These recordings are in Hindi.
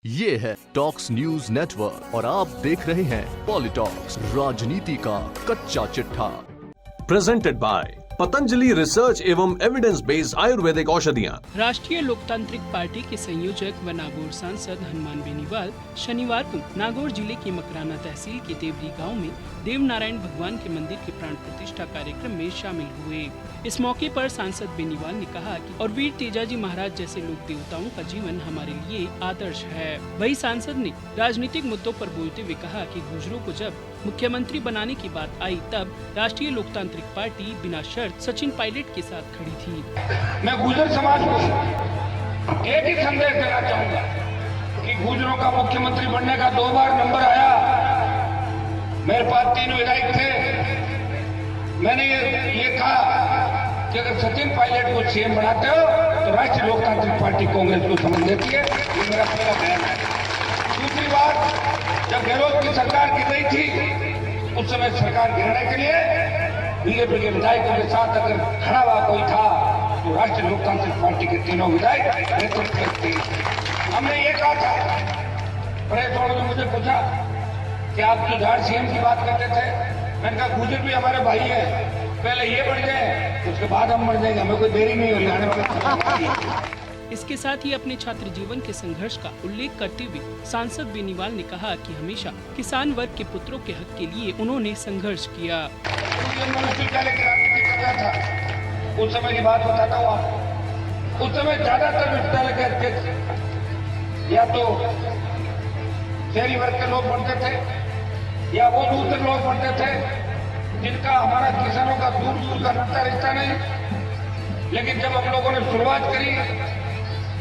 ये है टॉक्स न्यूज नेटवर्क और आप देख रहे हैं पॉलिटॉक्स, राजनीति का कच्चा चिट्ठा। प्रेजेंटेड बाय पतंजलि रिसर्च एवं एविडेंस बेस्ड आयुर्वेदिक औषधियाँ। राष्ट्रीय लोकतांत्रिक पार्टी के संयोजक व नागौर सांसद हनुमान बेनीवाल शनिवार को नागौर जिले की मकराना तहसील के देवरी गांव में देव नारायण भगवान के मंदिर के प्राण प्रतिष्ठा कार्यक्रम में शामिल हुए। इस मौके पर सांसद बेनीवाल ने कहा कि और वीर तेजाजी महाराज जैसे लोक देवताओं का जीवन हमारे लिए आदर्श है। वही सांसद ने राजनीतिक मुद्दों पर बोलते हुए कहा कि गुर्जरों को जब मुख्यमंत्री बनाने की बात आई तब राष्ट्रीय लोकतांत्रिक पार्टी बिना शर्त सचिन पायलट के साथ खड़ी थी। मैं गुर्जर समाज को एक ही संदेश देना चाहूंगा कि गुर्जरों का मुख्यमंत्री बनने का 2 बार नंबर आया। मेरे पास 3 विधायक थे। मैंने ये कहा कि अगर सचिन पायलट को सीएम बनाते हो तो राष्ट्रीय लोकतांत्रिक पार्टी कांग्रेस को समझ देती है। ये मेरा पहला बयान है। दूसरी बात, जब गहलोत की सरकार गिर रही थी उस समय सरकार गिरने के लिए बीजेपी के विधायकों के साथ अगर खड़ा हुआ कोई था तो राष्ट्रीय लोकतांत्रिक पार्टी के 3 विधायक नेतृत्व करते। हमने ये कहा था, प्रेस वालों ने मुझे पूछा कि आप जो झाड़ सीएम की बात करते थे, मैंने कहा गुर्जर भी हमारे भाई है, पहले ये बढ़ जाए उसके बाद हम मर जाएंगे, हमें कोई देरी नहीं हो आने वाले। इसके साथ ही अपने छात्र जीवन के संघर्ष का उल्लेख करते हुए सांसद बेनीवाल ने कहा कि हमेशा किसान वर्ग के पुत्रों के हक के लिए उन्होंने संघर्ष किया। उस समय की बात बताता हूँ आपको। उस समय ज्यादातर विद्यालय के अध्यक्ष या तो शहरी वर्ग के लोग बनते थे या वो दूसरे लोग बनते थे जिनका हमारा किसानों का दूर दूर का नाता रिश्ता नहीं। लेकिन जब हम लोगों ने शुरुआत करी,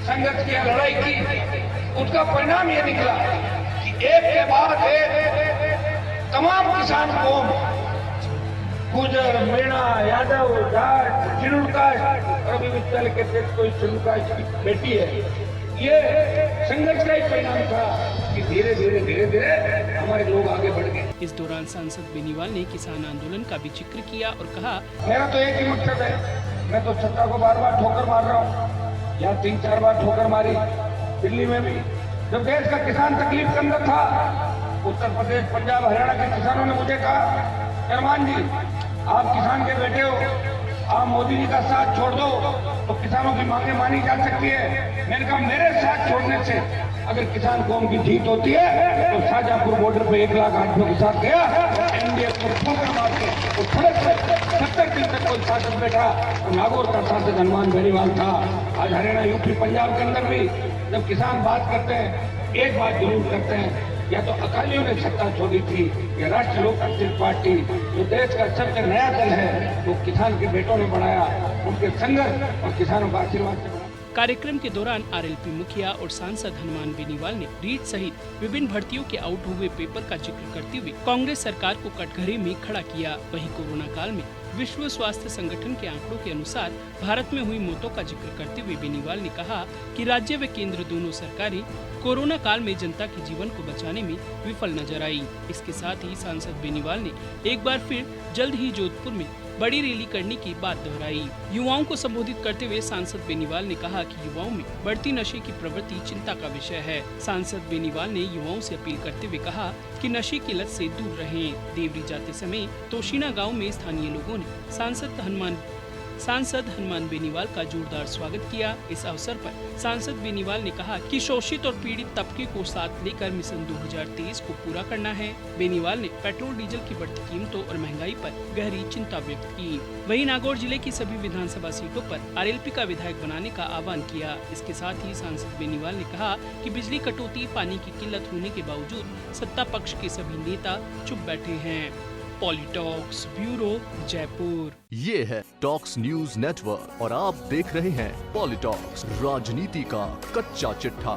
संघर्ष की, लड़ाई की, उसका परिणाम ये निकला कि एक के बाद एक तमाम किसान कौम, गुर्जर, मीणा, यादव, जाट, शेड्यूल कास्ट और अभी विद्यालय के अध्यक्ष कोई शेड्यूल कास्ट की बेटी है, ये संघर्ष का ही परिणाम था कि धीरे धीरे हमारे लोग आगे बढ़ गए। इस दौरान सांसद बेनीवाल ने किसान आंदोलन का भी जिक्र किया और कहा, मेरा तो एक ही मकसद है, मैं तो सत्ता को बार बार ठोकर मार रहा हूँ। यहाँ 3-4 बार ठोकर मारी, दिल्ली में भी। जब देश का किसान तकलीफ के अंदर था, उत्तर प्रदेश, पंजाब, हरियाणा के किसानों ने मुझे कहा, हनुमान जी आप किसान के बेटे हो, आप मोदी जी का साथ छोड़ दो तो किसानों की मांगे मानी जा सकती है। मैंने कहा मेरे साथ छोड़ने से अगर किसान कौम की जीत होती है तो शाहजहांपुर बॉर्डर पे 1 लाख आदमियों के साथ गया, एनडीए को ठोकर मार के तो 70 दिन तक कोई शासक बैठा तो नागौर का सांसद हनुमान बेनीवाल था। आज हरियाणा, यूपी, पंजाब के अंदर भी जब किसान बात करते हैं, एक बात जरूर करते हैं, या तो अकालियों ने सत्ता छोड़ी थी या राष्ट्रीय लोकतांत्रिक पार्टी जो देश का सबसे नया दल है वो किसान के बेटों ने बनाया, उनके संघर्ष और किसानों का आशीर्वाद से। कार्यक्रम के दौरान आरएलपी मुखिया और सांसद हनुमान बेनीवाल ने रीट सहित विभिन्न भर्तियों के आउट हुए पेपर का जिक्र करते हुए कांग्रेस सरकार को कटघरे में खड़ा किया। वहीं कोरोना काल में विश्व स्वास्थ्य संगठन के आंकड़ों के अनुसार भारत में हुई मौतों का जिक्र करते हुए बेनीवाल ने कहा कि राज्य व केंद्र दोनों सरकारें कोरोना काल में जनता के जीवन को बचाने में विफल नजर आई। इसके साथ ही सांसद बेनीवाल ने एक बार फिर जल्द ही जोधपुर में बड़ी रैली करने की बात दोहराई। युवाओं को संबोधित करते हुए सांसद बेनीवाल ने कहा कि युवाओं में बढ़ती नशे की प्रवृत्ति चिंता का विषय है। सांसद बेनीवाल ने युवाओं से अपील करते हुए कहा कि नशे की लत से दूर रहें। देवरी जाते समय तोशीना गांव में स्थानीय लोगों ने सांसद हनुमान बेनीवाल का जोरदार स्वागत किया। इस अवसर पर सांसद बेनीवाल ने कहा कि शोषित और पीड़ित तबके को साथ लेकर मिशन 2023 को पूरा करना है। बेनीवाल ने पेट्रोल डीजल की बढ़ती कीमतों और महंगाई पर गहरी चिंता व्यक्त की। वहीं नागौर जिले की सभी विधानसभा सीटों पर आरएलपी का विधायक बनाने का आह्वान किया। इसके साथ ही सांसद बेनीवाल ने कहा कि बिजली कटौती, पानी की किल्लत होने के बावजूद सत्ता पक्ष के सभी नेता चुप बैठे हैं। पॉलिटॉक्स ब्यूरो, जयपुर। ये है टॉक्स न्यूज नेटवर्क और आप देख रहे हैं पॉलिटॉक्स, राजनीति का कच्चा चिट्ठा।